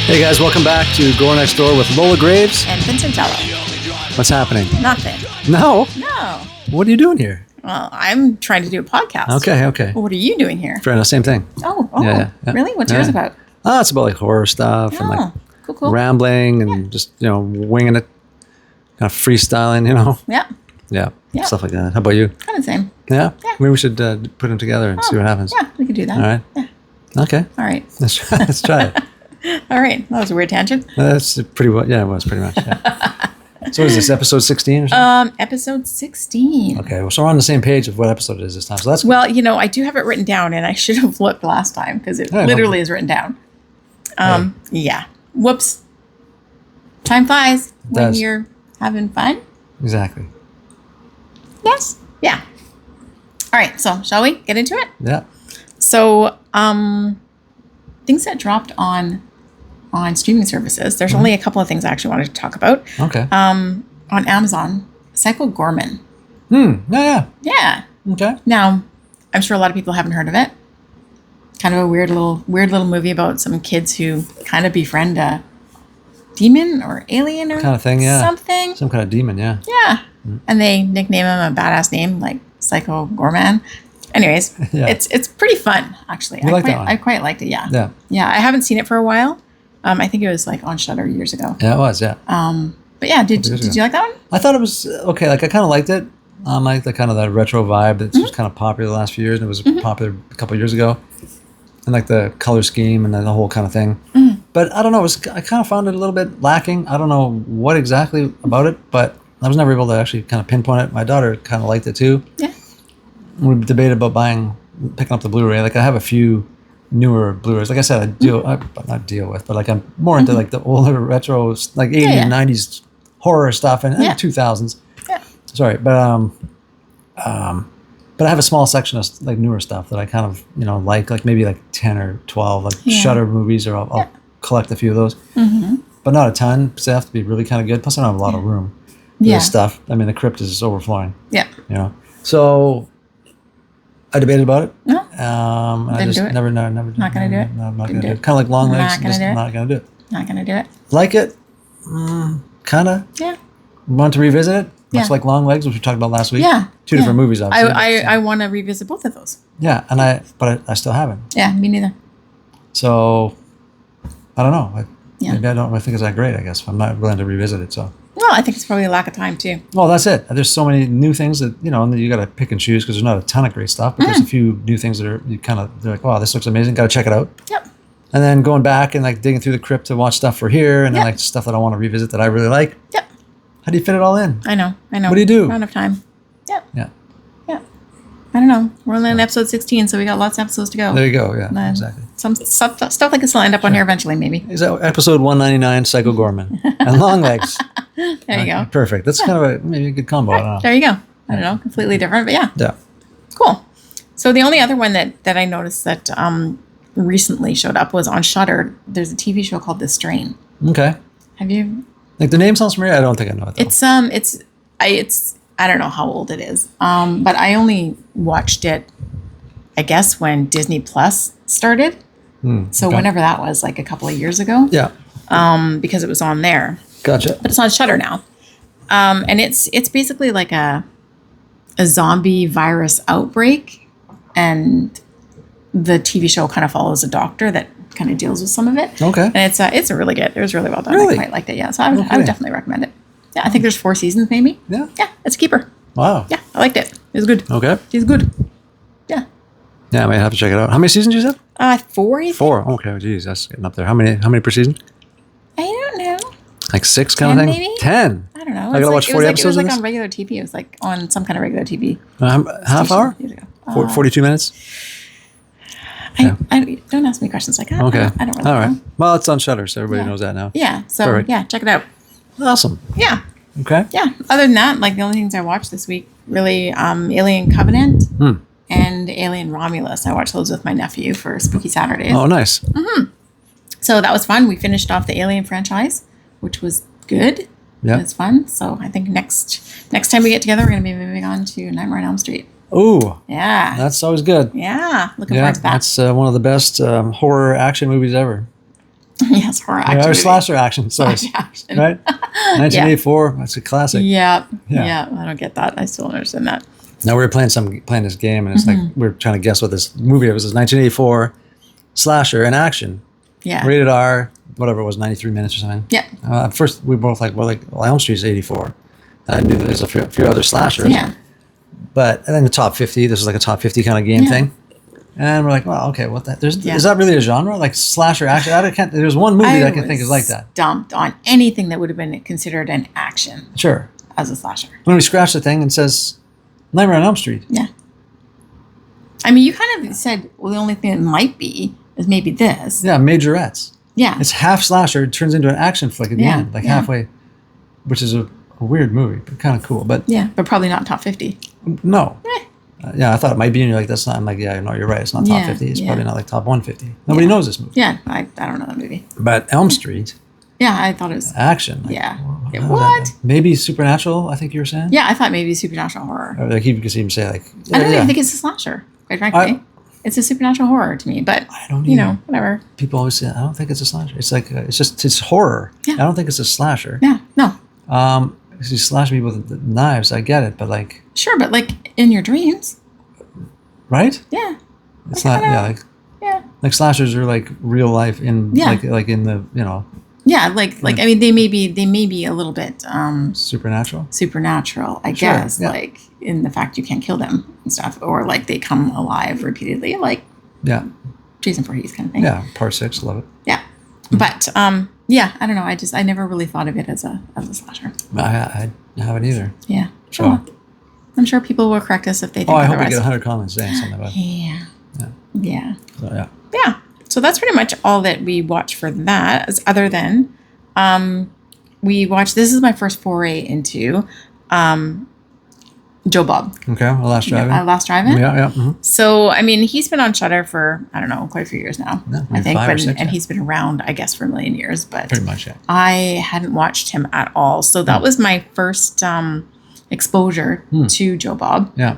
Hey guys, welcome back to Gore Next Door with Lola Graves. And Vincent and Lola. What's happening? Nothing. No? No. What are you doing here? Well, I'm trying to do a podcast. Okay. Well, what are you doing here? Fair enough, same thing. Oh. Yeah. Really? What's yours about? It's about like horror stuff and like cool. rambling and just, winging it, kind of freestyling, Yeah, stuff like that. How about you? Kind of the same. Yeah? Yeah. Maybe we should put them together and see what happens. Yeah, we could do that. All right. Yeah. Okay. All right. Let's try it. All right. That was a weird tangent. That's pretty well. Yeah, it was pretty much. Yeah. So is this episode 16 or something? Episode 16. Okay, well, so we're on the same page of what episode it is this time. So that's Well, I do have it written down, and I should have looked last time because it literally is written down. Yeah. Whoops. Time flies when you're having fun. Exactly. Yes. Yeah. All right. So shall we get into it? Yeah. So, things that dropped on streaming services. There's only a couple of things I actually wanted to talk about. Okay. On Amazon, Psycho Gorman. Yeah. Yeah. Okay. Now, I'm sure a lot of people haven't heard of it. Kind of a weird little movie about some kids who kind of befriend a demon or alien or kind of thing, yeah. Something. Some kind of demon, yeah. Yeah. And they nickname him a badass name like Psycho Gorman. Anyways, it's pretty fun, actually. I quite liked it, yeah. Yeah. Yeah, I haven't seen it for a while. I think it was like on Shudder years ago. Yeah, it was, yeah. But yeah, did you like that one? I thought it was okay. Like I kind of liked it. I like the kind of that retro vibe that was kind of popular the last few years, and it was popular a couple of years ago. And like the color scheme and then the whole kind of thing. But I don't know. I kind of found it a little bit lacking. I don't know what exactly about it, but I was never able to actually kind of pinpoint it. My daughter kind of liked it too. Yeah. We debated about picking up the Blu-ray. Like I have a few newer Blu-rays. Like I said, but like I'm more into like the older retro, like 80s and 90s horror stuff and 2000s. Yeah. Sorry, but I have a small section of like newer stuff that I kind of like maybe like 10 or 12 like Shudder movies, or I'll collect a few of those, but not a ton because they have to be really kind of good. Plus, I don't have a lot of room for this stuff. I mean, the Crypt is overflowing. Yeah. So I debated about it. No. I just never. Not gonna do it. No, I'm not gonna do it. Kind of like Long Legs. Not gonna do it. Not gonna do it. Like it, kind of. Yeah. Want to revisit it? Much like Long Legs, which we talked about last week. Yeah. Two different movies, obviously. I want to revisit both of those. Yeah, but I still haven't. Yeah, me neither. So, I don't know. Yeah. Maybe I think it's that great, I guess. I'm not willing to revisit it, so. Well, I think it's probably a lack of time, too. Well, that's it. There's so many new things that, and you got to pick and choose because there's not a ton of great stuff, but there's a few new things that they're like, wow, this looks amazing. Got to check it out. Yep. And then going back and like digging through the Crypt to watch stuff for here and then like stuff that I want to revisit that I really like. Yep. How do you fit it all in? I know. What do you do? Not enough time. Yep. Yeah. Yeah. I don't know. We're only on episode 16, so we got lots of episodes to go. There you go. Yeah, exactly. Some stuff like this will end up on here eventually, maybe. Is that episode 199, Psycho Gorman and Long Legs? There you go. Perfect. That's kind of maybe a good combo. I don't know. There you go. I don't know. Completely different, but yeah. Yeah. Cool. So the only other one that I noticed that recently showed up was on Shudder. There's a TV show called The Strain. Okay. Have you? Like the name sounds familiar. I don't think I know it though. It's I don't know how old it is. But I only watched it, I guess, when Disney Plus started. So whenever that was, like a couple of years ago. Yeah. Because it was on there. Gotcha. But it's on Shudder now. And it's basically like a zombie virus outbreak, and the TV show kind of follows a doctor that kind of deals with some of it. Okay. And it's really good. It was really well done. Really? I quite liked it. Yeah. So I would definitely recommend it. Yeah. I think there's 4 seasons maybe. Yeah. Yeah. It's a keeper. Wow. Yeah. I liked it. It was good. Okay. It's good. Yeah. Yeah, I might have to check it out. How many seasons you said? 4. I think. 4. Okay. Geez, that's getting up there. How many per season? I don't know. Like 6 kind of thing? Maybe? 10. I don't know. I gotta watch 40 episodes It was of like this? on regular TV. It was like on some kind of regular TV. Half hour? Years ago. 42 minutes? I don't ask me questions like that. Okay. I don't really All right. know. Well, it's on Shudder, so everybody knows that now. Yeah. So Perfect. yeah, check it out. Awesome. Yeah. Okay. Yeah. Other than that, like the only things I watched this week, really, Alien Covenant and Alien Romulus. I watched those with my nephew for Spooky Saturdays. Oh, nice. So that was fun. We finished off the Alien franchise, which was good. Yeah. It was fun. So I think next time we get together, we're going to be moving on to Nightmare on Elm Street. Ooh. Yeah. That's always good. Yeah. Looking forward to that. That's one of the best horror action movies ever. Yes, horror action. Or movie. slasher action. Sorry. Slasher action. Right? 1984. That's a classic. Yeah. Yeah. Yeah. I don't get that. I still don't understand that. Now we were playing this game, and it's like we were trying to guess what this movie was. It was 1984 slasher and action, Yeah. rated R, whatever it was, 93 minutes or something. Yeah. At first, we both well, Elm Street's 84. And I knew there's a few other slashers. Yeah. But and then the top 50. This was like a top 50 kind of game thing. And we're like, well, okay, what that? Is that really a genre? Like slasher action? There's one movie that I can think is like that. Dumped on anything that would have been considered an action Sure. as a slasher. When we scratch the thing and says Nightmare on Elm Street. Yeah. I mean, you kind of said, well, the only thing it might be is maybe this. Yeah, Majorettes. Yeah. It's half slasher. It turns into an action flick at the end, like halfway, which is a weird movie, but kind of cool. But but probably not top 50. No. I thought it might be, and you're like, that's not. I'm like, yeah, no, you're right. It's not top 50. It's probably not like top 150. Nobody knows this movie. Yeah, I don't know that movie. But Elm Street. Yeah, I thought it was Action. Like, Yeah. What? Maybe supernatural, I think you were saying? Yeah, I thought maybe supernatural horror. Or like you could even say like... I don't even think it's a slasher, quite frankly. It's a supernatural horror to me, but, I don't whatever. People always say, I don't think it's a slasher. It's like, it's horror. Yeah. I don't think it's a slasher. Yeah, no. Because you slash people with the knives, I get it, but like... Sure, but like in your dreams. Right? Yeah. It's not, like slashers are like real life in, like in the, Yeah, like I mean, they may be a little bit supernatural, I guess, like in the fact you can't kill them and stuff, or like they come alive repeatedly, like Jason Voorhees kind of thing. Yeah, Part 6, love it. Yeah, but I don't know. I never really thought of it as a slasher. I haven't either. Yeah, So. sure. I'm sure people will correct us if they think I otherwise. hope we get 100 comments saying something about it. Yeah. So, Yeah. So that's pretty much all that we watched for that, other than we watched, this is my first foray into Joe Bob. Okay, Last Drive-In. Last Drive-In. Yeah. Mm-hmm. So, I mean, he's been on Shudder for, I don't know, quite a few years now. Yeah, I think. 5 or 6, and he's been around, I guess, for a million years. But pretty much, yeah. I hadn't watched him at all. So that was my first exposure to Joe Bob. Yeah.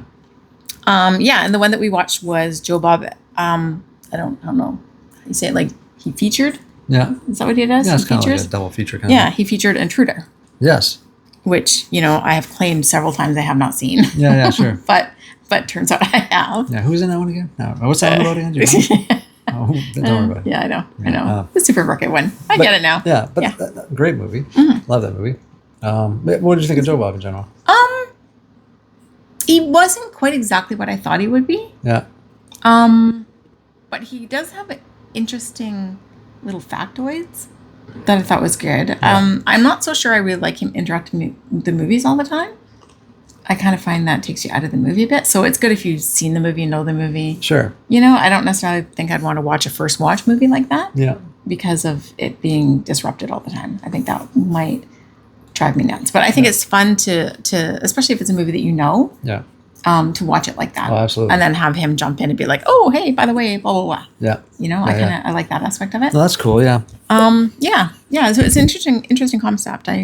And the one that we watched was Joe Bob. I don't know how you say it. Like he featured. Yeah. Is that what he does? Yeah, it's he kind of features? like a double feature kind Yeah, he featured Intruder, Yes. which I have claimed several times I have not seen. Yeah, sure. but turns out I have. Yeah, who's in that one again? No, what's that one about again? Do you know? Don't worry about it. Yeah, I know. The Super Rocket one. I get it now. Yeah, but great movie. Love that movie. But what did you think of Joe Bob in general? He wasn't quite exactly what I thought he would be. Yeah. But he does have interesting little factoids that I thought was good. Yeah. I'm not so sure I really like him interacting with the movies all the time. I kind of find that takes you out of the movie a bit. So it's good if you've seen the movie and know the movie. Sure. I don't necessarily think I'd want to watch a first watch movie like that. Yeah. Because of it being disrupted all the time. I think that might drive me nuts. But I think it's fun to especially if it's a movie that you know. Yeah. To watch it like that. Oh, absolutely. And then have him jump in and be like, oh, hey, by the way, blah, blah, blah. Yeah. I like that aspect of it. No, that's cool. Yeah. Yeah. So it's an interesting concept. I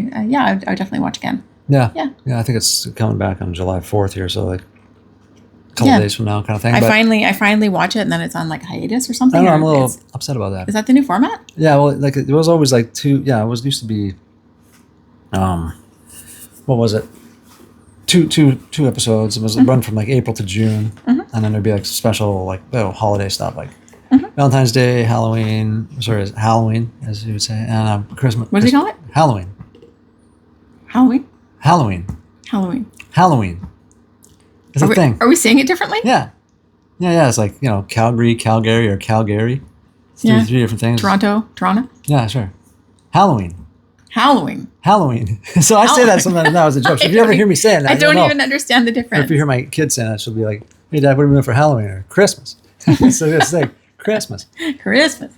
would definitely watch again. Yeah. Yeah. Yeah. I think it's coming back on July 4th here. So like a couple days from now kind of thing. I finally watch it and then it's on like hiatus or something. I don't know. I'm a little upset about that. Is that the new format? Yeah. Well, like it was always like used to be, what was it? Two episodes. It was run from like April to June, and then there'd be like special like holiday stuff like Valentine's Day, Halloween, as you would say, and Christmas. What do you call it? Halloween. It's a thing. Are we saying it differently? Yeah. It's like Calgary, or Calgary. It's three different things. Toronto. Yeah, sure. Halloween. So I say that sometimes now as a joke. So if you ever hear me saying that, I don't even understand the difference. Or if you hear my kids saying that, she'll be like, "Hey, Dad, what are we doing for Halloween or Christmas?" So it's like Christmas. Okay.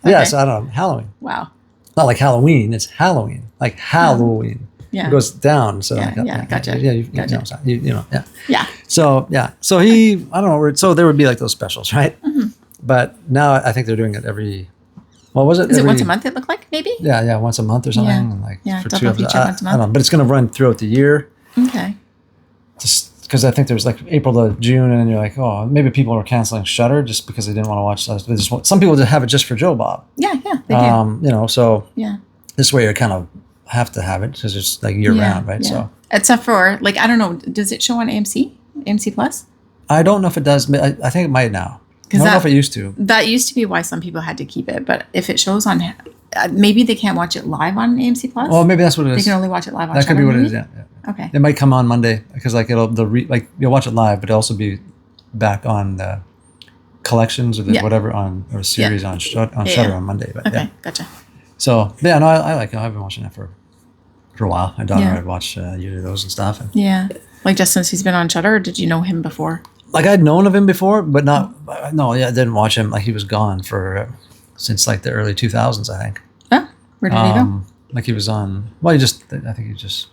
Yeah, so I don't know. Halloween. Wow. Not like Halloween. It's Halloween. Like Halloween. Yeah. It goes down. So gotcha. Yeah. Yeah. So he, I don't know. So there would be like those specials, right? But now I think they're doing it every. What was it? Is it once a month? It looked like maybe. Yeah, once a month or something. For double 2 feature episodes. once a month. I don't know, but it's going to run throughout the year. Okay. Just because I think there was like April to June, and then you're like, oh, maybe people were canceling Shudder just because they didn't want to watch. They just some people just have it just for Joe Bob. Yeah, they do. You know, so Yeah. this way you kind of have to have it because it's like year round, right? Yeah. So except for like I don't know, does it show on AMC Plus? I don't know if it does. But I think it might now. I don't know if it used to. That used to be why some people had to keep it, but if it shows on, maybe they can't watch it live on AMC Plus. Well, maybe that's what it is. They can only watch it live on. That could be what it is. Yeah. Okay. It might come on Monday because like you'll watch it live, but it'll also be back on the collections or the whatever or series on Shudder on Monday. But okay, gotcha. So yeah, no, I like it. I've been watching that for a while. My daughter and I'd watch usually those and stuff. And, like just since he's been on Shudder, or did you know him before? Like I'd known of him before, but not. No, I didn't watch him. Like he was gone for since like the early 2000s, I think. Oh, where did he go? Like he was on. Well, I think he just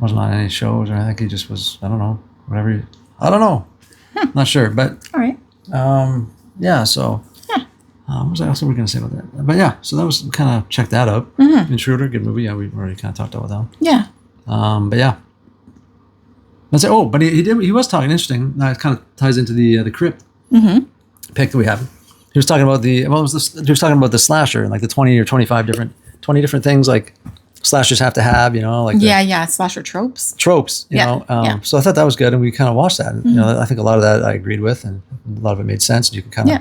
wasn't on any shows, or I think he just was. I don't know. Whatever. I don't know. Not sure, but all right. Yeah. So. What else were we going to say about that? But yeah, so that was kind of check that out. Intruder, good movie. Yeah, we already kind of talked about that one. Yeah. But yeah. Let's say, but he was talking interesting. Now it kind of ties into the Crypt pick that we have. He was talking about he was talking about the slasher and like the 20 or 20 different things like slashers have to have, you know, like slasher tropes. You know. So I thought that was good, and we kind of watched that. And, you know, I think a lot of that I agreed with, and a lot of it made sense. And you can kind of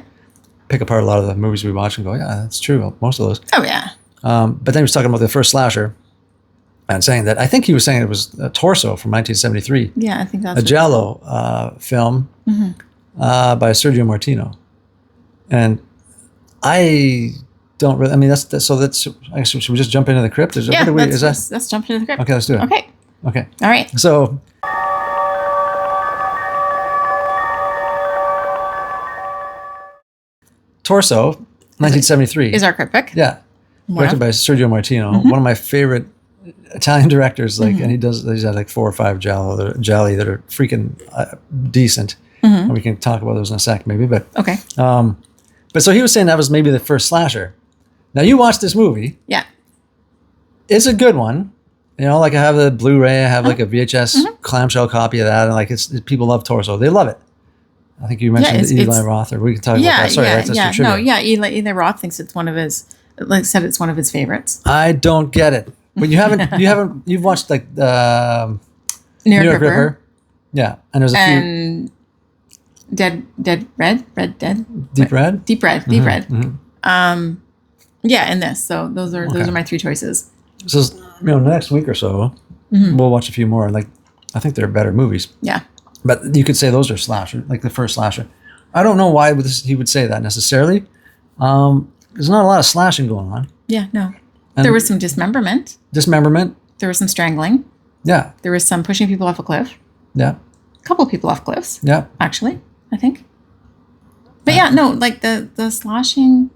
pick apart a lot of the movies we watch and go, yeah, that's true. Most of those. Oh yeah. But then he was talking about the first slasher. And saying that, I think he was saying it was a Torso from 1973. Yeah, I think that's a Giallo film by Sergio Martino. And I don't really. I mean, that's. I guess should we just jump into the Crypt? Let's jump into the Crypt. Okay, let's do it. Okay. All right. So. Torso, 1973. Is our Crypt pick? Yeah. Directed by Sergio Martino, one of my favorite Italian directors, like, and he's had like 4 or 5 gialli that are freaking decent. And we can talk about those in a sec, maybe. But okay. But so he was saying that was maybe the first slasher. Now you watched this movie. Yeah. It's a good one. You know, like I have the Blu-ray, I have like a VHS clamshell copy of that, and like people love Torso. They love it. I think you mentioned Eli Roth, or we can talk about that. Sorry, that's just trivia. No, Eli Roth thinks it's one of his. Like said, it's one of his favorites. I don't get it. But you've watched like New York Ripper. Yeah, and there's a few. Deep Red. Deep Red. Yeah, and this. So those are my 3 choices. So next week or so, we'll watch a few more. Like I think they're better movies. Yeah. But you could say those are slasher, like the first slasher. I don't know why he would say that necessarily. There's not a lot of slashing going on. Yeah, no. And there was some dismemberment. There was some strangling. Yeah. There was some pushing people off a cliff. Yeah. A couple of people off cliffs. Yeah. Actually, I think. But like the slashing,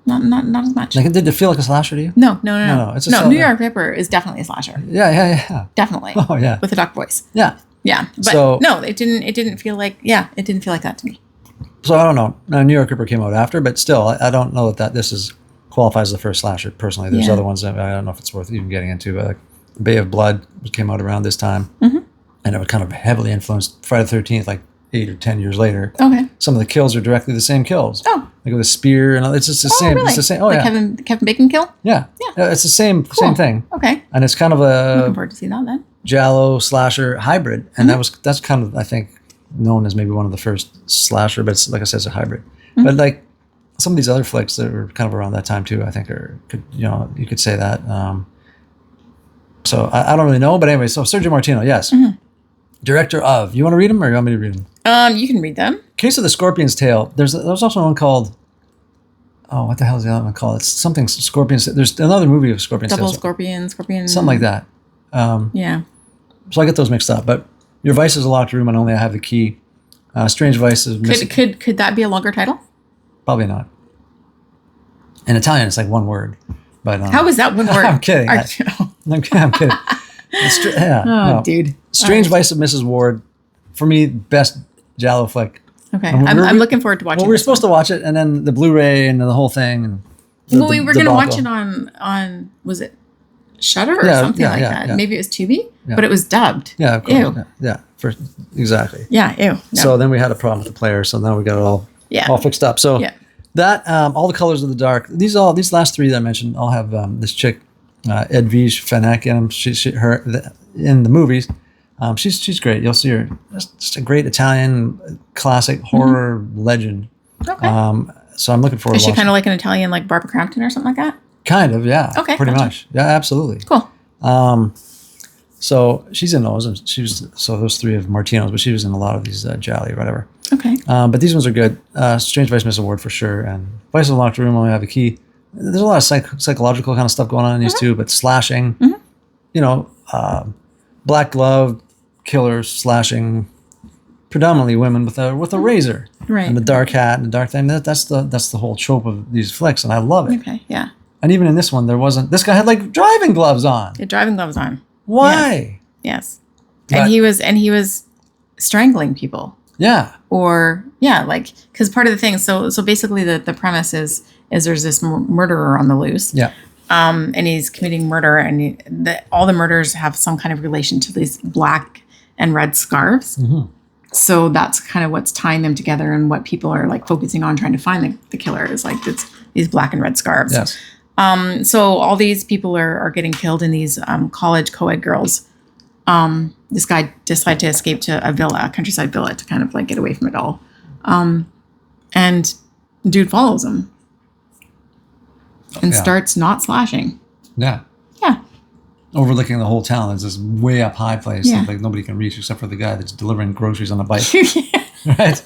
not as much. Like, did it feel like a slasher to you? No. It's New York Ripper is definitely a slasher. Yeah. Definitely. Oh yeah. With a duck voice. Yeah. Yeah. But no, it didn't feel like that to me. So I don't know. Now, New York Ripper came out after, but still, I don't know that this qualifies as the first slasher. Personally, there's other ones that I don't know if it's worth even getting into. But like Bay of Blood came out around this time, and it was kind of heavily influenced Friday the 13th, like 8 or 10 years later. Okay. Some of the kills are directly the same kills. Oh. Like with a spear and all. It's just the same. Really? It's the same. Oh like yeah. Kevin Bacon kill. Yeah. It's the same thing. Okay. And it's kind of looking forward to seeing that then. Giallo slasher hybrid, and that's kind of, I think, known as maybe one of the first slasher, but it's, like I said, it's a hybrid. But like some of these other flicks that were kind of around that time too, I think you could say that. So I don't really know, but anyway, so Sergio Martino, yes, director of. You want to read them, or you want me to read them? You can read them. Case of the Scorpion's Tail. There's also one called. Oh, what the hell is the other one called? It's something Scorpion's. There's another movie of Scorpion's Tail. Double Scorpion. Something like that. Yeah. So I get those mixed up, but Your Vice is a Locked Room and Only I Have the Key. Strange Vice is missing. Could that be a longer title? Probably not. In Italian, it's like one word. But how is that one word? I'm kidding. I'm kidding. Dude. Strange Vice of Mrs. Ward. For me, best Giallo flick. Okay, I'm looking forward to watching. Well, we were supposed to watch it, and then the Blu-ray and the whole thing. And we were going to watch it on. Was it Shudder or something like that. Yeah. Maybe it was Tubi, but it was dubbed. Yeah, of course. Ew. Yeah. Exactly. Yeah, ew. No. So then we had a problem with the player. So now we got it all fixed up. So that all the colors of the dark. These last three that I mentioned all have this chick, Edwige Fenech, and her in the movies. She's great. You'll see her. Just a great Italian classic horror legend. Okay. So I'm looking forward. Is she kind of like an Italian, like Barbara Crampton or something like that? Kind of, yeah. Okay. Pretty much. Yeah, absolutely. Cool. So she's in those. Those three of Martino's, but she was in a lot of these Jolly or whatever. Okay. But these ones are good. Strange Vice Miss Award for sure, and Vice in the Locked Room only have a key. There's a lot of psychological kind of stuff going on in these two, but slashing, black glove killers slashing, predominantly women with a razor, right? And the dark hat and the dark thing. That's the whole trope of these flicks, and I love it. Okay, yeah. And even in this one, this guy had like driving gloves on. Yeah, driving gloves on. Why? Yes. And he was strangling people. Yeah. Or because part of the thing. So basically, the premise is there's this murderer on the loose. Yeah. And he's committing murder, and all the murders have some kind of relation to these black and red scarves. Mm-hmm. So that's kind of what's tying them together, and what people are like focusing on trying to find the killer is like it's these black and red scarves. Yes. So all these people are getting killed, in these college co-ed girls. This guy decided to escape to a countryside villa, to kind of like get away from it all. And dude follows him and starts not slashing. Yeah. Yeah. Overlooking the whole town. There's this way up high place that like nobody can reach except for the guy that's delivering groceries on a bike. Right?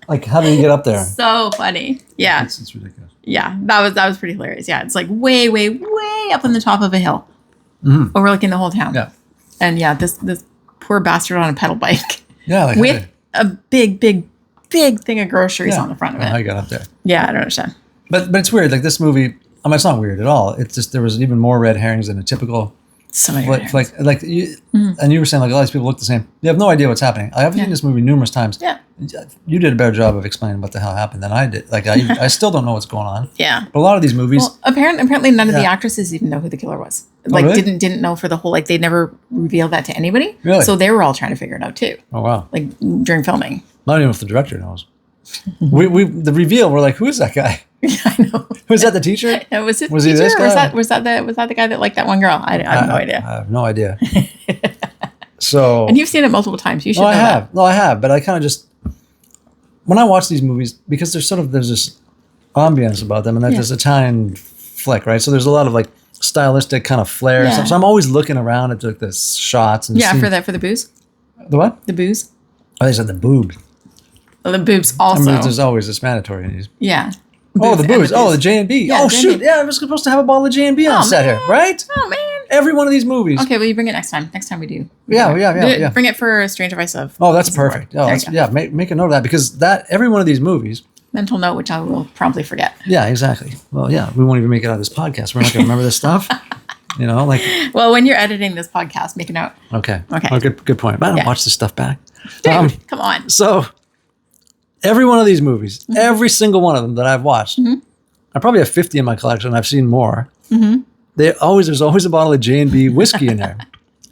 Like, how did he get up there? So funny. Yeah. It's ridiculous. Yeah. That was pretty hilarious. Yeah. It's like way, way, way up on the top of a hill, overlooking the whole town. Yeah. And this poor bastard on a pedal bike. Yeah. Like, with a big thing of groceries on the front of it. How he got up there. Yeah. I don't understand. But it's weird. Like, this movie, I mean, it's not weird at all. It's just there was even more red herrings than a typical flick. Like you, and you were saying like a lot of these people look the same. You have no idea what's happening. I have seen this movie numerous times. Yeah. You did a better job of explaining what the hell happened than I did. Like I still don't know what's going on. Yeah. But a lot of these movies. Well, apparently none of the actresses even know who the killer was. Like really? didn't know for the whole, like they never revealed that to anybody. Really? So they were all trying to figure it out too. Oh wow. Like during filming. Not even if the director knows. The reveal, we're like, who is that guy? Yeah, I know. Was that the teacher? Was he this guy? Was that the guy that liked that one girl? I have no idea. I have no idea. So. And you've seen it multiple times. You should know that. No, I have. But I kind of just, when I watch these movies, because there's this ambience about them, and that this Italian flick, right? So there's a lot of like stylistic kind of flair and stuff. So I'm always looking around at the shots and for the booze. The what? The booze. Oh, they said the boob. Well, the boobs also. I mean, there's always this mandatory in these. Yeah. Oh, the booze. Oh, the J&B. Yeah, oh, J&B. shoot. Yeah, I was supposed to have a bottle of J&B on set here, right? Oh, man. Every one of these movies. Okay, well, you bring it next time. Next time we do. Yeah. Bring it for Stranger Vice of. Oh, that's perfect. Oh, make a note of that, because every one of these movies. Mental note, which I will promptly forget. Yeah, exactly. Well, yeah, we won't even make it out of this podcast. We're not going to remember this stuff. You know, like. Well, when you're editing this podcast, make a note. Okay. Oh, good point. But I don't watch this stuff back. Dude, come on. So, every one of these movies, every single one of them that I've watched, I probably have 50 in my collection. I've seen more. There's always a bottle of J&B whiskey in there.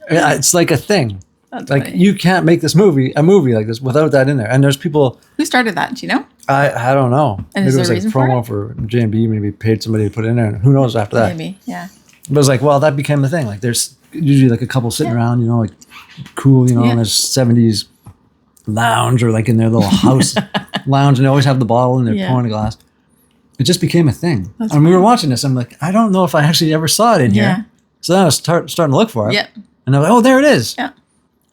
It's like a thing. That's like funny. You can't make a movie like this without that in there. And there's people. Who started that? Do you know? I don't know. And maybe is it there was a like reason promo for J&B. Maybe paid somebody to put it in there. And who knows after that? Maybe, yeah. But it's like, well, that became the thing. Like there's usually like a couple sitting around, you know, like cool, you know, and there's 70s lounge or like in their little house lounge, and they always have the bottle and they're pouring a glass. It just became a thing. And we were watching this. I'm like, I don't know if I actually ever saw it in here. So then I was starting to look for it. Yep. And I was like, oh, there it is. Yeah.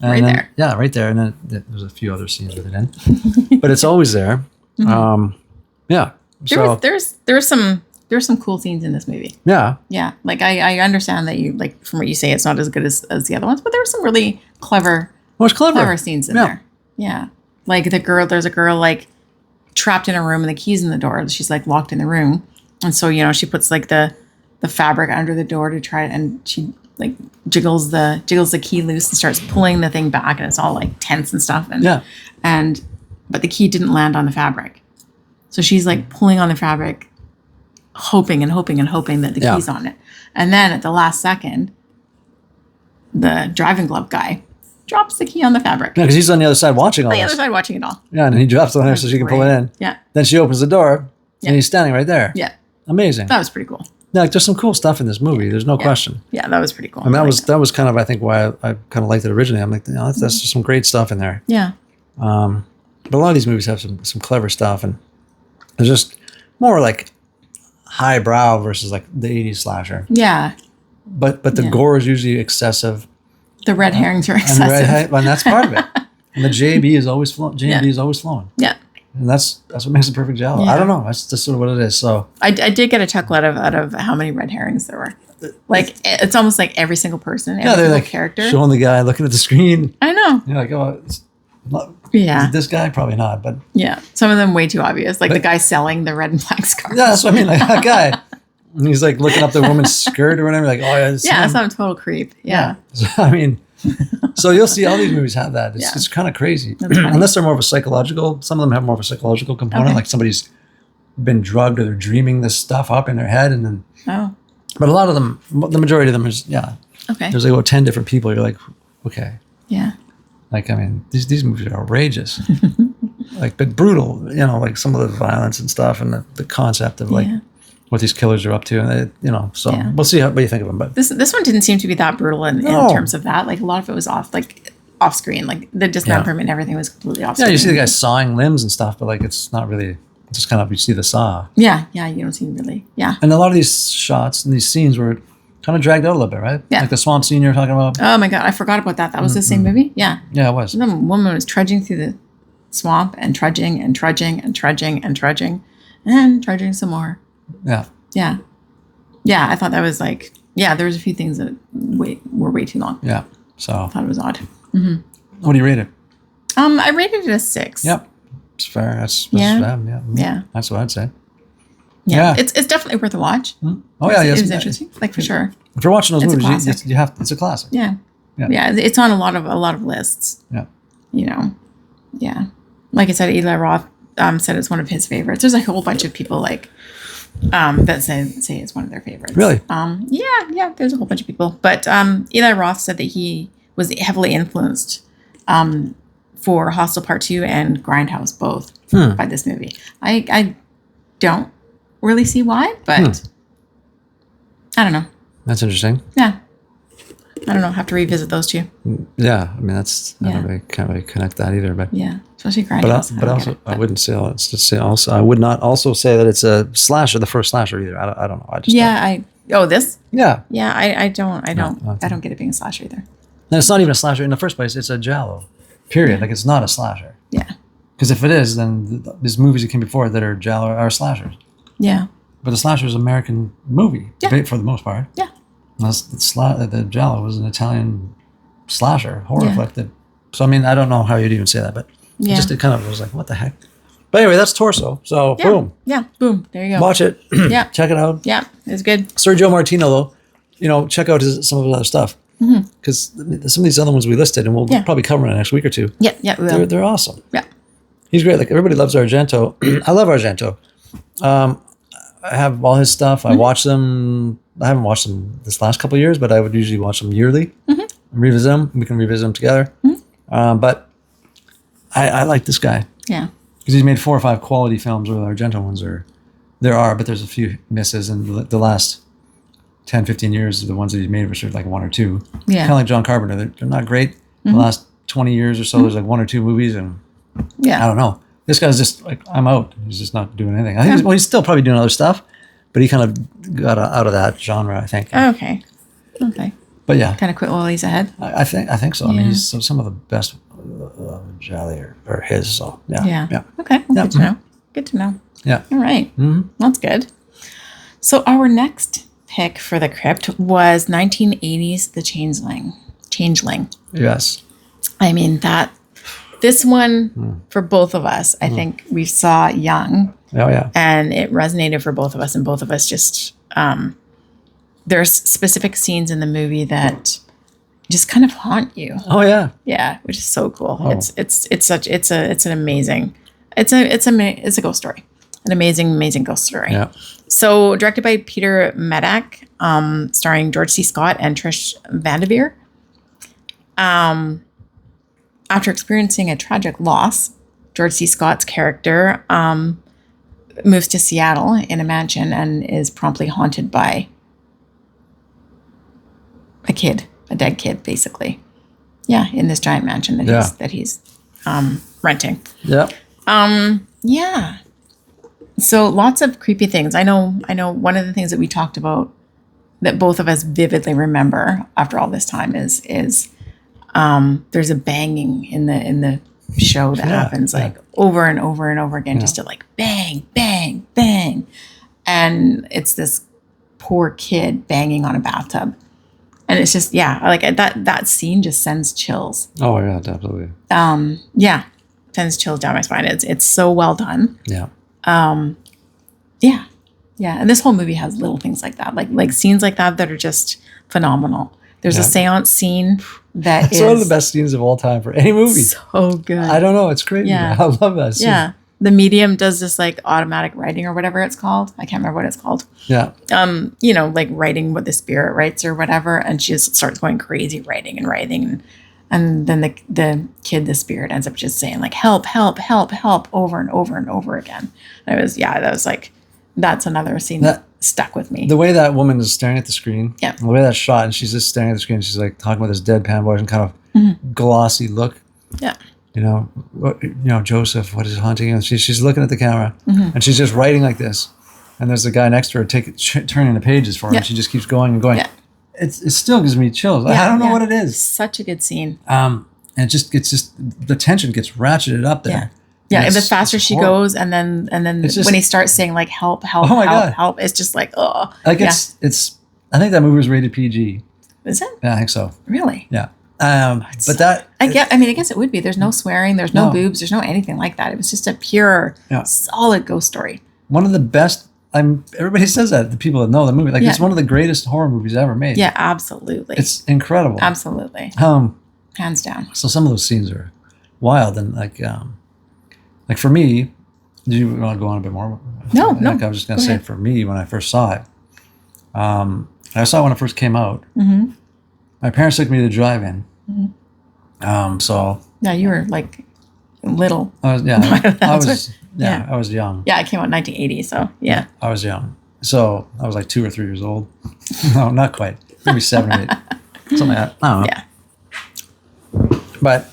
And there. Yeah, right there. And then there's a few other scenes with it in. But it's always there. Yeah. There's some cool scenes in this movie. Yeah. Yeah. Like I understand that you, like, from what you say, it's not as good as the other ones, but there were some really clever scenes in there. Yeah. Like there's a girl like trapped in a room and the key's in the door. She's like locked in the room. And so, you know, she puts like the fabric under the door to try, and she like jiggles the key loose and starts pulling the thing back, and it's all like tense and stuff. And but the key didn't land on the fabric. So she's like pulling on the fabric hoping and hoping and hoping that the key's on it. And then at the last second, the driving glove guy drops the key on the fabric. Yeah, because he's on the other side watching all On the this. other side watching it all. Yeah, and he drops it on her so she can pull it in. Yeah. Then she opens the door, and he's standing right there. Yeah. Amazing. That was pretty cool. Yeah, like, there's some cool stuff in this movie. There's no question. Yeah, that was pretty cool. I mean, that was kind of, I think, why I kind of liked it originally. I'm like, that's just some great stuff in there. Yeah. But a lot of these movies have some clever stuff, and there's just more like highbrow versus like the 80s slasher. Yeah. But the gore is usually excessive. The red herrings are excessive. And that's part of it. And the JB is always flowing. JB is always flowing. Yeah. And that's what makes it perfect giallo. Yeah. I don't know. That's just sort of what it is. So I did get a chuckle out of how many red herrings there were. Like it's almost like every single person, every they're single like character. showing the guy looking at the screen. I know. You're like, oh, Yeah. Is this guy? Probably not. But yeah, some of them way too obvious. Like the guy selling the red and black scarves. yeah, that's what I mean. Like that guy. And he's like looking up the woman's skirt or whatever. Like, oh yeah, that's not a total creep. Yeah. So, I mean, so you'll see all these movies have that. It's kind of crazy. Unless they're more of a psychological. Some of them have more of a psychological component. Like somebody's been drugged or they're dreaming this stuff up in their head, and then. Oh. But a lot of them, the majority of them is Okay. There's like about 10 different people. You're like, okay. Yeah. Like, I mean, these movies are outrageous. Like, but brutal, like some of the violence and stuff, and the concept of like what these killers are up to, and so we'll see what you think of them. But this one didn't seem to be that brutal in terms of that. Like a lot of it was off screen, like the dismemberment and everything was completely off screen. Yeah, you see the guy sawing limbs and stuff, but like it's not really. It's just kind of you see the saw. Yeah, you don't see really. Yeah. And a lot of these shots and these scenes were kind of dragged out a little bit, right? Yeah. Like the swamp scene you were talking about. Oh my god, I forgot about that. That was the same movie. Yeah. Yeah, it was. The woman was trudging through the swamp and trudging and trudging and trudging and trudging and trudging some more. Yeah. Yeah. Yeah, I thought that was like, there was a few things that were way too long. Yeah. So I thought it was odd. Mm-hmm. What do you rate it? I rated it a 6. Yep. It's fair. That's Yeah. That's what I'd say. Yeah. It's definitely worth a watch. Mm-hmm. Oh yeah, It was interesting. Like for sure. If you're watching those It's a movies, classic. you have it's a classic. Yeah. It's on a lot of lists. Yeah. Yeah. Like I said, Eli Roth said it's one of his favorites. There's a whole bunch of people that say it's one of their favorites. Really? Yeah. There's a whole bunch of people, but Eli Roth said that he was heavily influenced for Hostel Part 2 and Grindhouse both by this movie. I don't really see why, but I don't know. That's interesting. Yeah. I don't know. Have to revisit those two. Yeah, I mean I can't really connect that either. But especially Grindhouse. But also, I wouldn't say. Let's just say also. I would not also say that it's a slasher, the first slasher either. I don't know. I just this. Yeah. Yeah, I don't get it being a slasher either. And it's not even a slasher in the first place. It's a giallo. Period. Like it's not a slasher. Yeah. Because if it is, then these movies that came before it that are giallo are slashers. Yeah. But the slasher is an American movie for the most part. Yeah. The giallo was an Italian slasher, horror flick. So I mean, I don't know how you'd even say that, but it kind of was like, what the heck? But anyway, that's Torso. So boom. Yeah. Boom. There you go. Watch it. Yeah. Check it out. Yeah. It's good. Sergio Martino, though, check out some of his other stuff. Because some of these other ones we listed, and we'll probably cover in the next week or two. Yeah. Yeah. We will. They're awesome. Yeah. He's great. Like everybody loves Argento. I love Argento. I have all his stuff. I watch them. I haven't watched them this last couple of years, but I would usually watch them yearly. Revisit them. We can revisit them together. But I like this guy. Yeah. Because he's made 4 or 5 quality films, where the Argento ones but there's a few misses. And the last 10, 15 years, the ones that he's made were sort of like 1 or 2. Yeah. Kind of like John Carpenter. They're not great. The last 20 years or so, there's like 1 or 2 movies, and I don't know. This guy's just like, I'm out. He's just not doing anything. I think he's still probably doing other stuff, but he kind of got out of that genre, I think. Okay. But yeah, kind of quit while he's ahead. I think so. I mean, he's some of the best Jolly or his. So yeah. Okay. Well, good to know. Good to know. Yeah. All right. That's good. So our next pick for the Crypt was 1980s The Changeling. Yes. I mean this one for both of us, I think we saw young. Oh yeah. And it resonated for both of us, and both of us just there's specific scenes in the movie that just kind of haunt you. Oh yeah. Yeah, which is so cool. Oh. It's an amazing. It's a ghost story. An amazing ghost story. Yeah. So directed by Peter Medak, starring George C. Scott and Trish Vanderveer. After experiencing a tragic loss, George C. Scott's character moves to Seattle in a mansion and is promptly haunted by a dead kid, basically. Yeah, in this giant mansion that he's renting. Yeah. Yeah. So lots of creepy things. I know one of the things that we talked about that both of us vividly remember after all this time is there's a banging in the show that happens like over and over and over again, just to like bang, bang, bang. And it's this poor kid banging on a bathtub. And it's just, like that scene just sends chills. Oh yeah, absolutely. Sends chills down my spine. It's so well done. Yeah. Yeah. And this whole movie has little things like that, like scenes like that are just phenomenal. There's a seance scene that is one of the best scenes of all time for any movie. So good. I don't know. It's crazy. Yeah. I love that scene. Yeah. The medium does this like automatic writing or whatever it's called. I can't remember what it's called. Yeah. Like writing what the spirit writes or whatever. And she just starts going crazy writing. And then the spirit ends up just saying like, help, help, help, help over and over and over again. And that's another scene that stuck with me. The way that woman is staring at the screen. Yeah. The way that's shot, and she's just staring at the screen. And she's like talking with this deadpan voice and kind of glossy look. Yeah. Joseph, what is haunting you? She's looking at the camera and she's just writing like this. And there's a guy next to her turning the pages for her. And she just keeps going and going. Yeah. It still gives me chills. I don't know what it is. Such a good scene. And the tension gets ratratcheted up there. Yeah, and the faster she goes, and then when he starts saying like help, help, help, it's just like it's. I think that movie was rated PG. Is it? Yeah, I think so. Really? Yeah. But that I guess it would be. There's no swearing. There's no boobs. There's no anything like that. It was just a pure, solid ghost story. One of the best. Everybody says that. The people that know the movie, it's one of the greatest horror movies ever made. Yeah, absolutely. It's incredible. Absolutely. Hands down. So some of those scenes are wild and like for me. Do you want to go on a bit more? No. I was just going to say for me when I first saw it. I saw it when it first came out. Mm-hmm. My parents took me to the drive-in. Mm-hmm. So. Yeah, you were like little. I was young. Yeah, it came out in 1980, so yeah. I was young. So I was like 2 or 3 years old. No, not quite. Maybe 7 or 8. Something like that. I don't know. Yeah. But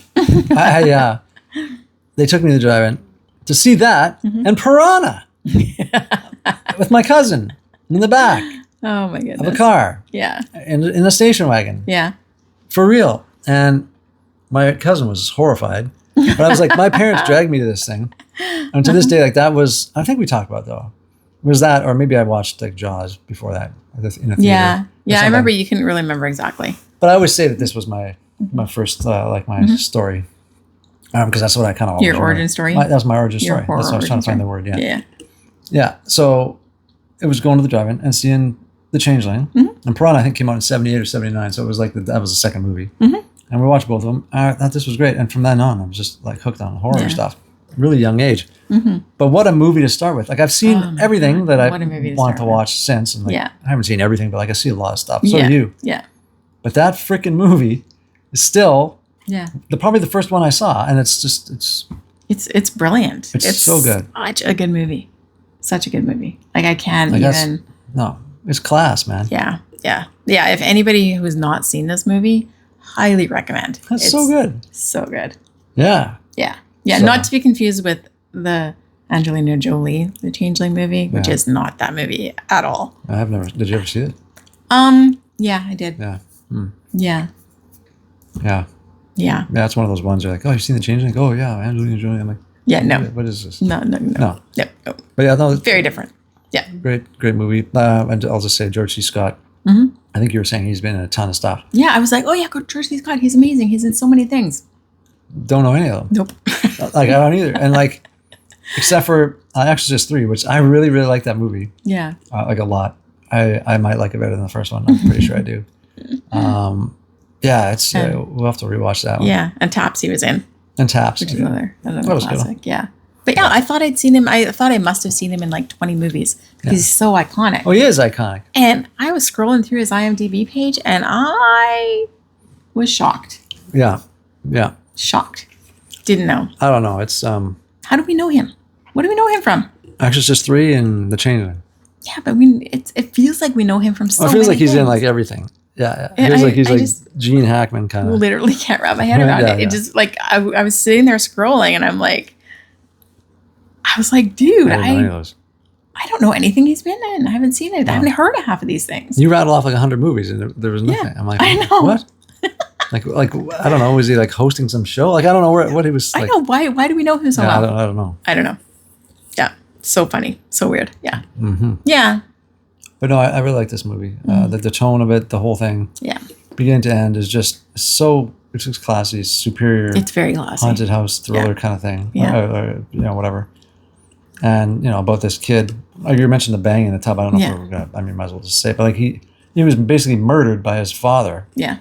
they took me to the drive-in to see that and Piranha with my cousin in the back of a car. Yeah. In a station wagon. Yeah. For real. And my cousin was horrified. But I was like, my parents dragged me to this thing. And to this day, that was, I think we talked about though, was that, or maybe I watched Jaws before that in a theater. Yeah. Yeah, I remember you couldn't really remember exactly. But I always say that this was my first, my story. Because that's what I kind of your origin story? That was my origin story. That's what I was trying to find the word, Yeah. So it was going to the drive-in and seeing The Changeling. And Piranha, I think, came out in 78 or 79. So it was that was the second movie. And we watched both of them. I thought this was great. And from then on, I was just hooked on horror stuff. Really young age. But what a movie to start with. I've seen everything that I wanted to watch since. And I haven't seen everything, but I see a lot of stuff. So do you. Yeah. But that freaking movie is still probably the first one I saw. And it's brilliant. It's so good. Such a good movie. Such a good movie. I can't even. No, it's class, man. Yeah. If anybody who's not seen this movie, highly recommend. It's so good. So good. Yeah. Yeah. Not to be confused with the Angelina Jolie, the Changeling movie, which is not that movie at all. I have never. Did you ever see it? Yeah, I did. Yeah. Yeah. Yeah. Yeah. Yeah, it's one of those ones you're like, oh, you've seen The Changeling? Oh, yeah, Angelina Jolie. I'm like, yeah, no. What is this? No. No. Nope. But yeah, no, it's very different. Yeah. Great movie. And I'll just say George C. Scott. I think you were saying he's been in a ton of stuff. Yeah, I was like, oh yeah, George C. Scott. He's amazing. He's in so many things. Don't know any of them. Nope. I don't either. And except for Exorcist 3, which I really, really like that movie. Yeah. A lot. I might like it better than the first one. I'm pretty sure I do. Yeah, it's we'll have to rewatch that one. Yeah, and Taps he was in. And Taps. Which is another that was classic. Good. Yeah. But yeah, I thought I'd seen him. I thought I must have seen him in like 20 movies because he's so iconic. Oh, he is iconic. And I was scrolling through his IMDb page and I was shocked. Yeah. Yeah. Shocked. Didn't know. I don't know. It's How do we know him? What do we know him from? Exorcist 3 and The Changeling. Yeah, but it feels like we know him from so many It feels like he's things. in like everything. Yeah. Yeah, It feels like he's I like just Gene Hackman kind of. literally can't wrap my head around it. It just like I was sitting there scrolling and I was like, dude, I didn't know any of those. I don't know anything he's been in. I haven't seen it. I haven't heard of half of these things. You rattle off like 100 movies and there was nothing. Yeah, I'm like, I know. What? like I don't know. Was he like hosting some show? Like I don't know what he was. Like, I know why do we know him so well? I don't know. I don't know. Yeah, so funny, so weird. Yeah, Mm-hmm. yeah, But no, I really like this movie. The tone of it, the whole thing, yeah. beginning to end, is just so. It's just classy, superior. It's very glossy. Haunted house thriller kind of thing. Yeah. Or, whatever. And about this kid. Like you mentioned the bang in the tub. I don't know if we're gonna. I mean, might as well just say it. But like he was basically murdered by his father. Yeah.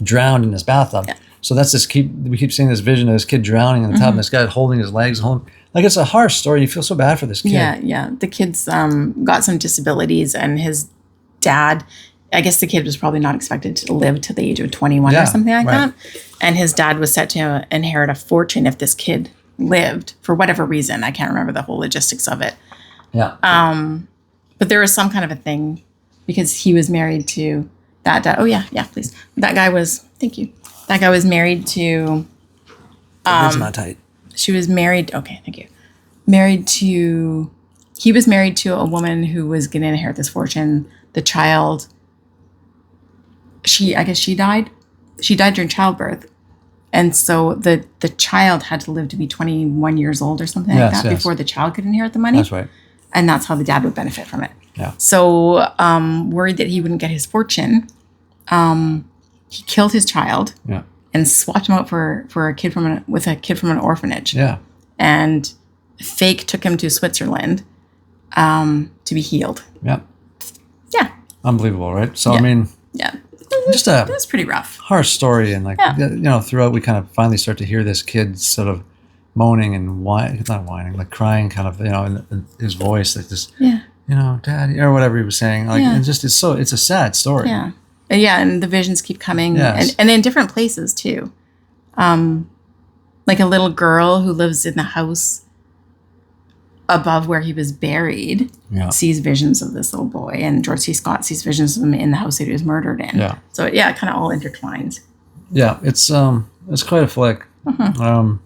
Drowned in his bathtub. Yeah. So that's we keep seeing this vision of this kid drowning in the tub, and this guy holding his legs, like it's a harsh story. You feel so bad for this kid. Yeah. The kid's got some disabilities, and his dad. I guess the kid was probably not expected to live to the age of 21 or something like that. And his dad was set to inherit a fortune if this kid lived for whatever reason. I can't remember the whole logistics of it. Yeah. But there was some kind of a thing because he was married to that dad. Oh yeah, please. Thank you. That guy was married to. It's not tight. She was married. Okay, thank you. He was married to a woman who was going to inherit this fortune. The child. I guess she died. She died during childbirth. And so the child had to live to be 21 years old or something like that before the child could inherit the money. That's right. And that's how the dad would benefit from it. Yeah. So worried that he wouldn't get his fortune, he killed his child and swapped him out for a kid from an orphanage. Yeah. And fake took him to Switzerland to be healed. Yeah. Yeah. Unbelievable, right? So I mean, just it was pretty rough. Harsh story, and throughout we kind of finally start to hear this kid sort of moaning and not whining, like crying, kind of in his voice, like this, daddy or whatever he was saying, like and just it's a sad story. Yeah, and the visions keep coming, yes. and in different places too. Like a little girl who lives in the house above where he was buried sees visions of this little boy, and George C. Scott sees visions of him in the house that he was murdered in. Yeah. So it kind of all intertwines. Yeah, it's quite a flick. Mm-hmm.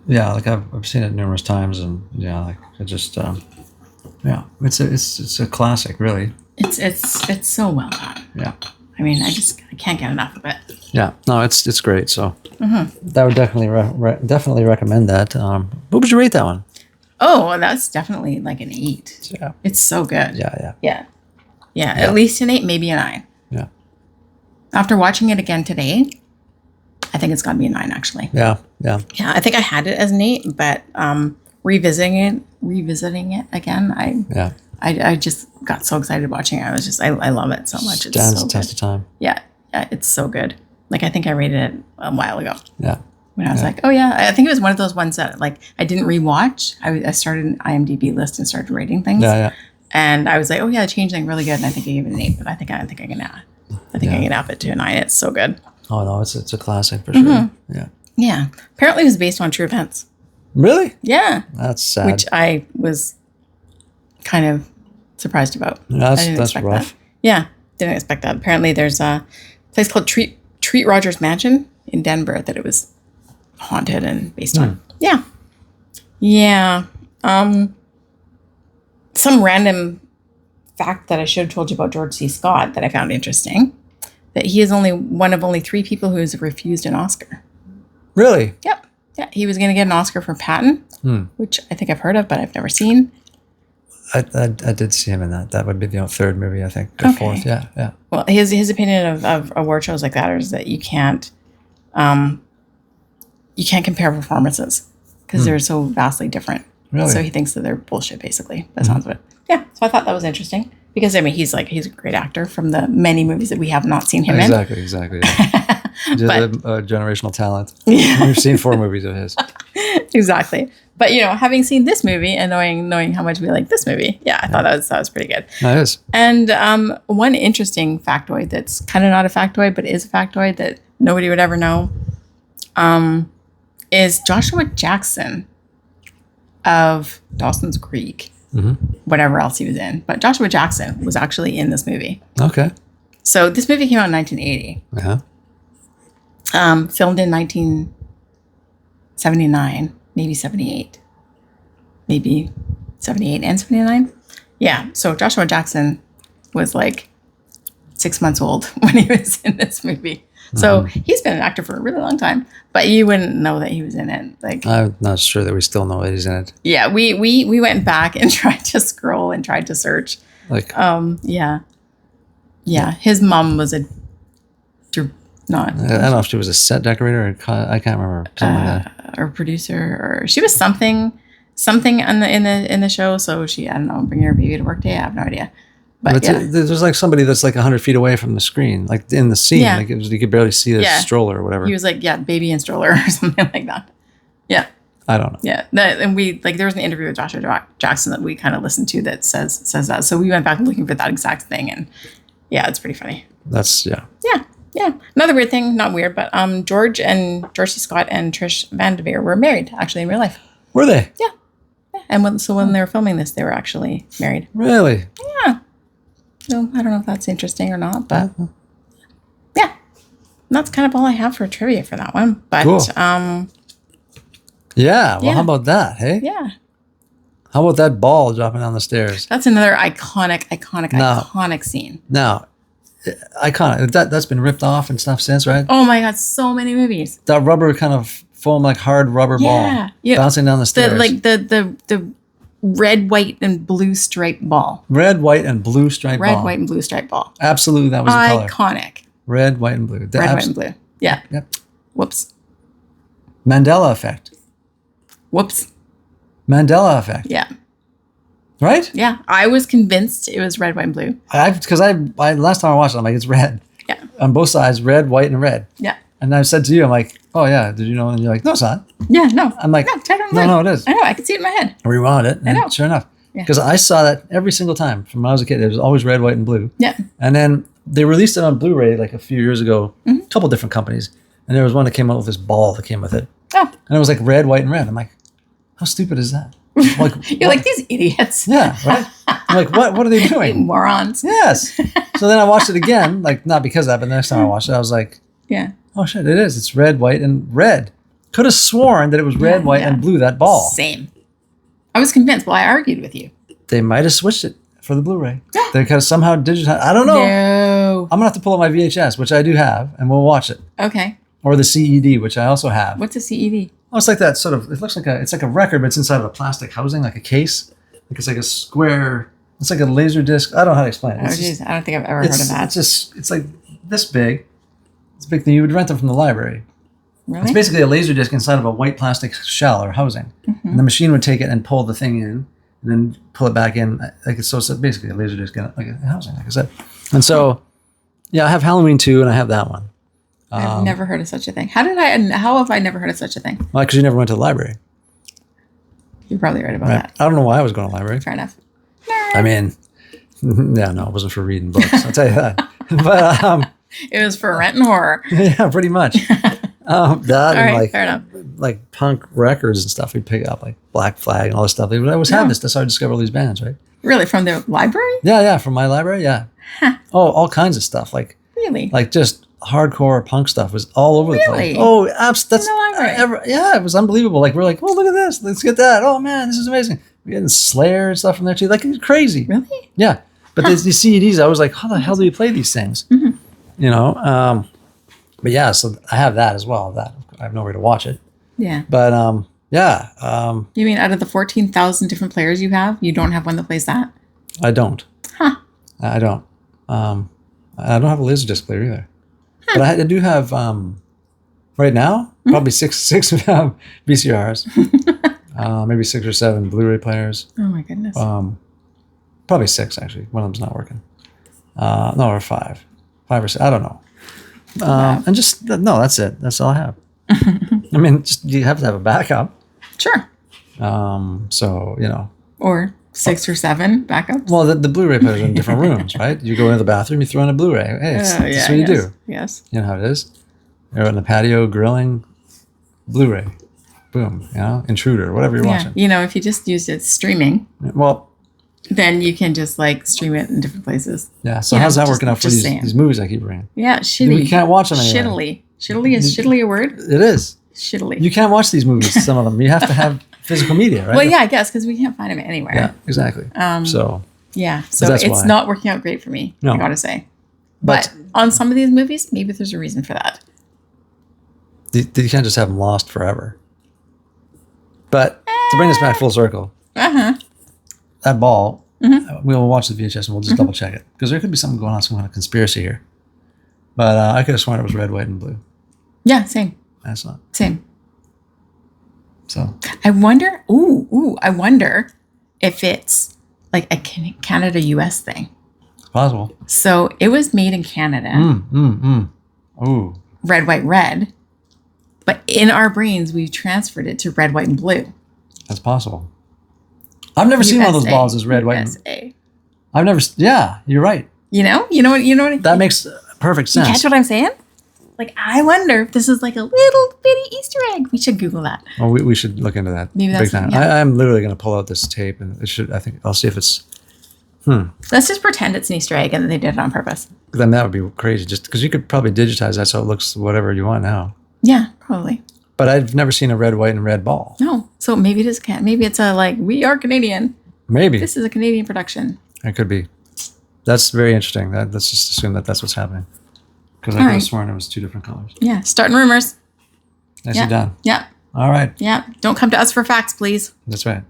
Like I've seen it numerous times, and like it just it's a classic, really. It's so well done. Yeah. I mean, I can't get enough of it. Yeah, no, it's great. So that would definitely recommend that. What would you rate that one? Oh, that's definitely like an 8. Yeah, it's so good. Yeah. At least an 8, maybe a 9. Yeah. After watching it again today, I think it's got to be a 9 actually. Yeah. I think I had it as an 8, but revisiting it again, I just got so excited watching it. I love it so much. It's stands so the test of time. Yeah, it's so good. Like I think I rated it a while ago. Yeah. When I was like, oh yeah, I think it was one of those ones that like I didn't rewatch. I started an IMDb list and started rating things. Yeah. And I was like, oh yeah, Changeling really good. And I think I gave it an 8, but I think I can I can up it to a 9. It's so good. Oh no, it's a classic for sure. Yeah. Yeah. Apparently it was based on true events. Really? Yeah. That's sad. Which I was kind of surprised about. That's rough. That. Yeah. Didn't expect that. Apparently there's a place called Treat Rogers Mansion in Denver that it was haunted and based on. Yeah. Some random fact that I should have told you about George C. Scott that I found interesting, that he is only one of only 3 people who has refused an Oscar. Really? Yep. Yeah, he was going to get an Oscar for Patton, which I think I've heard of, but I've never seen. I did see him in that. That would be the 3rd movie, I think, or 4th. Yeah. Well, his opinion of award shows like that is that you can't compare performances because they're so vastly different. Really? So he thinks that they're bullshit, basically. That sounds of it. Yeah. So I thought that was interesting because I mean he's a great actor from the many movies that we have not seen him in. Exactly. Yeah. Just a generational talent. Yeah. We've seen 4 movies of his. Exactly. But having seen this movie and knowing how much we like this movie, I thought that was pretty good. That is. And one interesting factoid that's kind of not a factoid, but is a factoid that nobody would ever know, is Joshua Jackson of Dawson's Creek, whatever else he was in. But Joshua Jackson was actually in this movie. Okay. So this movie came out in 1980. Filmed in 1979, maybe 78. Maybe 78 and 79. Yeah. So Joshua Jackson was like 6 months old when he was in this movie. So he's been an actor for a really long time, but you wouldn't know that he was in it. Like, I'm not sure that we still know that he's in it. Yeah, we went back and tried to scroll and tried to search. Like, yeah. His mom was a not. I don't know if she was a set decorator or I can't remember, something like that. Or producer, or she was something in the show. So she, I don't know, bringing her baby to work day. I have no idea. But there's like somebody that's like 100 feet away from the screen, like in the scene. Yeah. Like you could barely see the stroller or whatever. He was like, baby and stroller or something like that. Yeah. I don't know. Yeah. And there was an interview with Joshua Jackson that we kind of listened to that says that. So we went back looking for that exact thing. And it's pretty funny. That's, Yeah. Another weird thing, not weird, but George C. Scott and Trish Van Devere were married actually in real life. Were they? Yeah. And when they were filming this, they were actually married. Really? Yeah. So I don't know if that's interesting or not, but yeah, that's kind of all I have for trivia for that one. But cool. Yeah. Well, how about that? Hey. Yeah. How about that ball dropping down the stairs? That's another iconic scene. Now, iconic. That's been ripped off and stuff since, right? Oh my God, so many movies. That rubber kind of foam, like hard rubber ball bouncing down the stairs. The red, white, and blue striped ball. Red, white, and blue striped ball. Red, white, and blue striped ball. Absolutely, that was the color. Iconic. Red, white, and blue. Red, white, and blue. Yeah. Yep. Whoops. Mandela effect. Whoops. Mandela effect. Yeah. Right? Yeah. I was convinced it was red, white, and blue. Because I last time I watched it, I'm like, it's red. Yeah. On both sides, red, white, and red. Yeah. And I said to you, I'm like, oh yeah, did you know? And you're like, no, it's not. Yeah, no. I'm like, no, it is. I know, I can see it in my head. I rewound it, and I know. sure enough. Because I saw that every single time from when I was a kid. It was always red, white, and blue. Yeah. And then they released it on Blu-ray like a few years ago, a couple different companies. And there was one that came out with this ball that came with it. Oh. And it was like red, white, and red. I'm like, how stupid is that? Like, You're like, these idiots. Yeah, right? I'm like, what are they doing? You morons. Yes. So then I watched it again, like not because of that, but the next time I watched it, I was like, yeah. Oh shit, it is. It's red, white, and red. Could have sworn that it was red, white, and blue, that ball. Same. I was convinced. Well, I argued with you. They might have switched it for the Blu-ray. They could have somehow digitized. I don't know. No. I'm gonna have to pull up my VHS, which I do have, and we'll watch it. Okay. Or the CED, which I also have. What's a CED? Oh, it's like that sort of. It looks like it's like a record, but it's inside of a plastic housing, like a case. Like it's like a square. It's like a laser disc. I don't know how to explain it. I don't think I've ever heard of that. It's like this big. It's a big thing. You would rent them from the library. Really? It's basically a laser disc inside of a white plastic shell or housing. And the machine would take it and pull the thing in, and then pull it back in. So it's basically a laser disc in like a housing, like I said. And so, yeah, I have Halloween 2, and I have that one. I've never heard of such a thing. How have I never heard of such a thing? Well, because you never went to the library. You're probably right about that. I don't know why I was going to the library. Fair enough. I mean, yeah, no, it wasn't for reading books. I'll tell you that. But it was for rent and horror. Yeah, pretty much. That All and right, fair enough. like punk records and stuff. We'd pick up like Black Flag and all this stuff. I always had this. That's how I discovered all these bands, right? Really, from the library? Yeah, from my library. Yeah. Huh. Oh, all kinds of stuff. Really? Like just hardcore punk stuff was all over the place. Really? Oh, that's in the library? yeah, it was unbelievable. Like we're like, oh, look at this. Let's get that. Oh man, this is amazing. We're getting Slayer and stuff from there too. Like it's crazy. Really? Yeah. But these CDs, I was like, how the hell do you play these things? You know. But yeah, so I have that as well. That I have nowhere to watch it. Yeah. But yeah. You mean out of the 14,000 different players you have, you don't have one that plays that? I don't. Huh. I don't. I don't have a Laserdisc player either. Huh. But I do have right now probably six VCRs, maybe 6 or 7 Blu-ray players. Oh my goodness. Probably 6 actually. One of them's not working. No, or 5 or 6. I don't know. And just no, that's it. That's all I have. I mean, just you have to have a backup. Sure. So, Or 6 or 7 backups. well, the Blu-ray players are in different rooms, right? You go into the bathroom, you throw in a Blu-ray. Hey, that's what you do. Yes. You know how it is. You're on the patio grilling, Blu-ray. Boom, Intruder, whatever you're watching. If you just used it streaming, Well, then you can just like stream it in different places. yeah. So how's that working out for these movies I keep bringing? Yeah, shitty. You can't watch them anymore. Shittily. Shittily is shittily a word? It is. Shittily. You can't watch these movies, some of them. You have to have physical media, right? Well, yeah, I guess, because we can't find them anywhere. Yeah, exactly. So it's why. not working out great for me, No. I gotta say. But on some of these movies, maybe there's a reason for that. you can't just have them lost forever. But to bring this back full circle, that ball, we'll watch the VHS and we'll just double check it. Because there could be something going on, some kind of conspiracy here. But I could have sworn it was red, white, and blue. Yeah, same. That's not. Same. So. I wonder if it's like a Canada-US thing. Possible. So it was made in Canada. Ooh. Red, white, red. But in our brains, we've transferred it to red, white, and blue. That's possible. I've never seen one of those balls as red, white, and I've never. Yeah, you're right. You know what? That makes perfect sense. You catch what I'm saying? Like, I wonder if this is like a little bitty Easter egg. We should Google that. Well, we should look into that. Maybe big that's time. yeah. I'm literally going to pull out this tape and it should. I think I'll see if it's. Let's just pretend it's an Easter egg and they did it on purpose. Then that would be crazy. Just because you could probably digitize that so it looks whatever you want now. Yeah, probably. But I've never seen a red, white, and red ball. No, so maybe it is. Maybe it's a like we are Canadian. Maybe This is a Canadian production. it could be. That's very interesting. Let's just assume that that's what's happening. Because I could have sworn it was 2 different colors. Yeah, starting rumors. Nicely done. Yeah. All right. Yeah. Don't come to us for facts, please. That's right.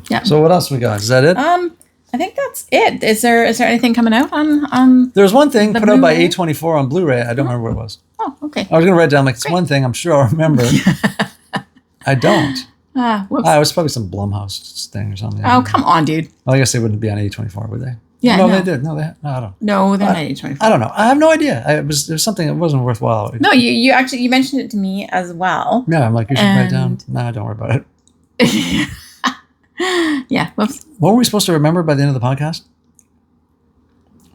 Yeah. So what else we got? Is that it? I think that's it. Is there anything coming out on? There was one thing put out by Blu-ray? A24 on Blu-ray. I don't remember what it was. Oh, okay. I was going to write down it's one thing. I'm sure I'll remember. I don't. Whoops. It was probably some Blumhouse thing or something. Oh, come on, dude. Well, I guess they wouldn't be on A24, would they? Yeah, no, no. they did. No, I don't. No, they're not A24. I don't know. I have no idea. There's something that wasn't worthwhile. No, you actually mentioned it to me as well. Yeah, I'm like, you should write it down. No, don't worry about it. Yeah. Whoops. What were we supposed to remember by the end of the podcast?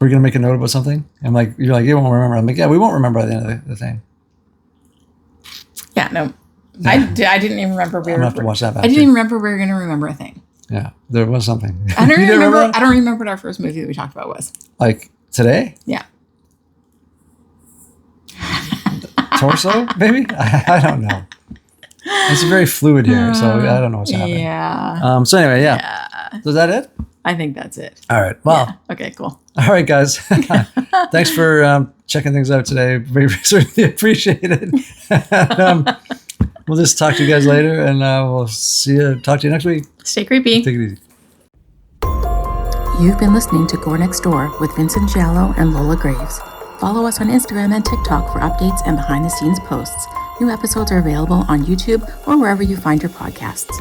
We're going to make a note about something? I'm like, you're like, you won't remember. I'm like, yeah, we won't remember by the end of the thing. Yeah, no. Yeah. I didn't even remember I'm going to have to watch that back. I didn't even remember we were going to remember a thing. Yeah, there was something. I don't remember. I don't remember what our first movie that we talked about was. Like today? Yeah. Torso, maybe? I don't know. It's very fluid here, so I don't know what's happening. Yeah. So anyway, yeah. So is that it? I think that's it. All right. Well. Yeah. Okay. Cool. All right, guys. Thanks for checking things out today. We certainly appreciate it. And, we'll just talk to you guys later, and we'll talk to you next week. Stay creepy. Take it easy. You've been listening to Gore Next Door with Vincent Giallo and Lola Graves. Follow us on Instagram and TikTok for updates and behind-the-scenes posts. New episodes are available on YouTube or wherever you find your podcasts.